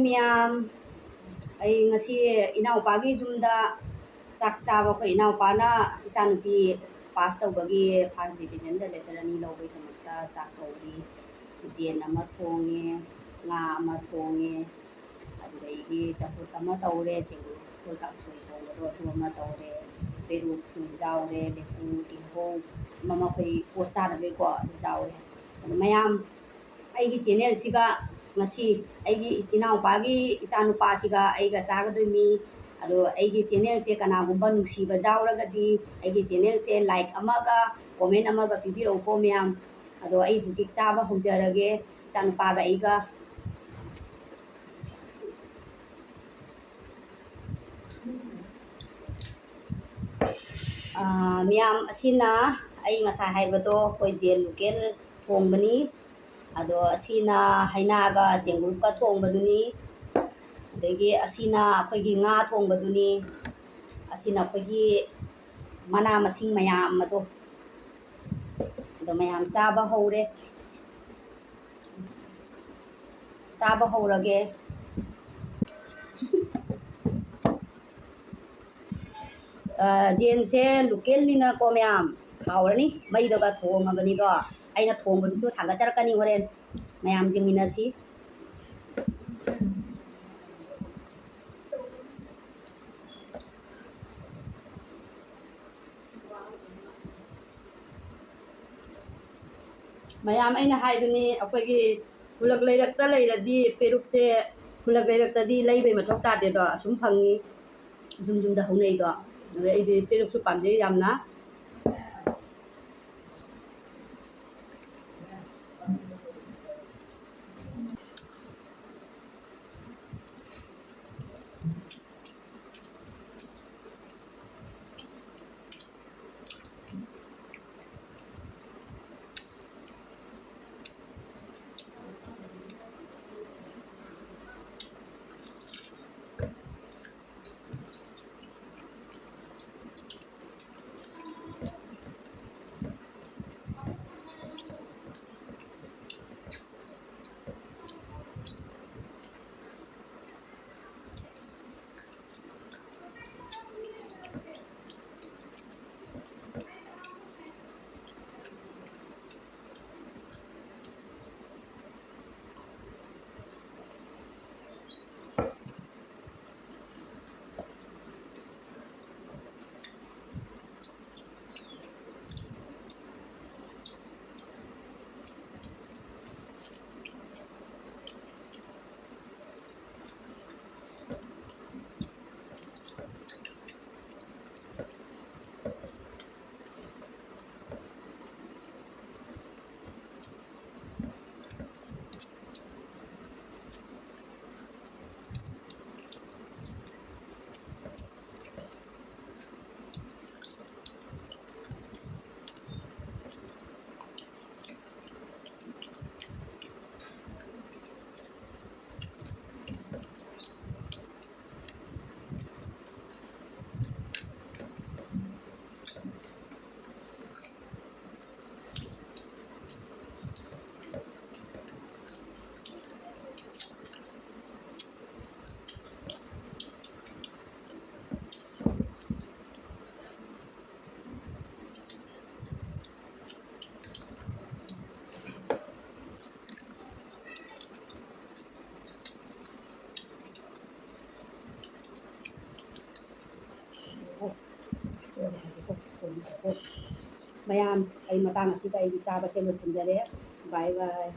miyam ai ngasi inaupagi jumda ꯆꯥꯛ ꯆꯥꯕ ꯑꯩꯈꯣꯏ ꯏꯅꯥꯎꯄꯥꯅ ꯏꯆꯥꯅꯨꯄꯤ ꯄꯥꯁ ꯇꯧꯕꯒꯤ ꯐꯥꯔꯁ ꯗꯤꯕꯤꯖꯟꯗ ꯂꯦꯇꯔ 2 ꯂꯧꯕꯒꯤꯗꯃꯛꯇ ꯆꯥꯛ ꯀꯧꯔꯤ ꯌꯦꯟ ꯑꯃ ꯊꯣꯡꯉꯦ ꯉꯥ ꯑꯃ ꯊꯣꯡꯉꯦ ꯑꯗꯨꯗꯒꯤ ꯆꯝꯐꯨꯠ ꯑꯃ ꯇꯧꯔꯦ ꯆꯦꯡꯒꯨꯝ ꯑꯩꯈꯣꯏ ꯀꯥꯡꯁꯣꯏ ꯊꯣꯡꯕꯗꯣ ꯑꯗꯨ ꯑꯃ ꯇꯧꯔꯦ ꯄꯦꯔꯨꯛ ꯌꯥꯎꯔꯦ ꯂꯐꯨ ꯇꯤꯜꯍꯧ ꯑꯃ ꯑꯩꯈꯣꯏ ꯄꯣꯠ ꯆꯥꯅꯕꯒꯤꯀꯣ ꯑꯗꯨ ꯌꯥꯎꯔꯦ ꯑꯗꯨ ꯃꯌꯥꯝ ꯑꯩꯒꯤ ꯆꯦꯅꯦꯜꯁꯤꯒ ꯉꯁꯤ ꯑꯩꯒꯤ ꯏꯅꯥꯎꯄꯥꯒꯤ ꯏꯆꯥꯅꯨꯄꯥꯁꯤꯒ ꯑꯩꯒ ꯆꯥꯒꯗꯣꯏꯅꯤ ꯑꯗꯣ ꯑꯩꯒꯤ ꯆꯦꯅꯦꯜꯁꯦ ꯀꯅꯥꯒꯨꯝꯕ ꯅꯨꯡꯁꯤꯕ ꯌꯥꯎꯔꯒꯗꯤ ꯑꯩꯒꯤ ꯆꯦꯅꯦꯜꯁꯦ ꯂꯥꯏꯛ ꯑꯃꯒ ꯀꯣꯃꯦꯟ ꯑꯃꯒ ꯄꯤꯕꯤꯔꯛꯎꯀꯣ ꯃꯌꯥꯝ ꯑꯗꯣ ꯑꯩ ꯍꯧꯖꯤꯛ ꯆꯥꯕ ꯍꯧꯖꯔꯒꯦ ꯏꯆꯥꯅꯨꯄꯥꯒ ꯑꯩꯒ ꯃꯌꯥꯝ ꯑꯁꯤꯅ ꯑꯩ ꯉꯁꯥꯏ ꯍꯥꯏꯕꯗꯣ ꯑꯩꯈꯣꯏ ꯖꯦꯟ ꯂꯣꯀꯦꯜ ꯊꯣꯡꯕꯅꯤ ꯑꯗꯣ ꯑꯁꯤꯅ ꯍꯩꯅꯥꯒ ꯆꯦꯡꯒꯨꯞꯀ ꯊꯣꯡꯕꯗꯨꯅꯤ ꯑꯗꯒꯤ ꯑꯁꯤꯅ ꯑꯩꯈꯣꯏꯒꯤ ꯉꯥ ꯊꯣꯡꯕꯗꯨꯅꯤ ꯑꯁꯤꯅ ꯑꯩꯈꯣꯏꯒꯤ ꯃꯅꯥ ꯃꯁꯤꯡ ꯃꯌꯥꯝ ꯑꯗꯣ ꯃꯌꯥꯝ ꯆꯥꯕ ꯍꯧꯔꯦ ꯆꯥꯕ ꯍꯧꯔꯒꯦ ꯖꯦꯟꯁꯦ ꯂꯣꯀꯦꯜꯅꯤꯅꯀꯣ ꯃꯌꯥꯝ ꯍꯥꯎꯔꯅꯤ ꯃꯩꯗꯒ ꯊꯣꯡꯉꯕꯅꯤꯗꯣ ꯑꯩꯅ ꯊꯣꯡꯕꯗꯨꯁꯨ ꯊꯥꯒꯠꯆꯔꯛꯀꯅꯤ ꯍꯣꯔꯦꯟ ꯃꯌꯥꯝ ꯌꯦꯡꯃꯤꯟꯅꯁꯤ ꯃꯌꯥꯝ ꯑꯩꯅ ꯍꯥꯏꯗꯨꯅꯤ ꯑꯩꯈꯣꯏꯒꯤ ꯈꯨꯜꯂꯛ ꯂꯩꯔꯛꯇ ꯂꯩꯔꯗꯤ ꯄꯦꯔꯨꯛꯁꯦ ꯈꯨꯜꯂꯛ ꯂꯩꯔꯛꯇꯗꯤ ꯂꯩꯕꯩ ꯃꯊꯧ ꯇꯥꯗꯦꯗꯣ ꯑꯁꯨꯝ ꯐꯪꯉꯤ ꯌꯨꯝ ꯌꯨꯝꯗ ꯍꯧꯅꯩꯗꯣ ꯑꯗꯨ ꯑꯩꯗꯤ ꯄꯦꯔꯨꯛꯁꯨ ꯄꯥꯝꯖꯩ ꯌꯥꯝꯅ ꯃꯌꯥꯝ ꯑꯩ ꯃꯇꯥꯡ ꯑꯁꯤꯗ ꯑꯩꯒꯤ ꯆꯥꯕꯁꯦ ꯂꯣꯏꯁꯤꯟꯖꯔꯦ ꯕꯥꯏ ꯕꯥꯏ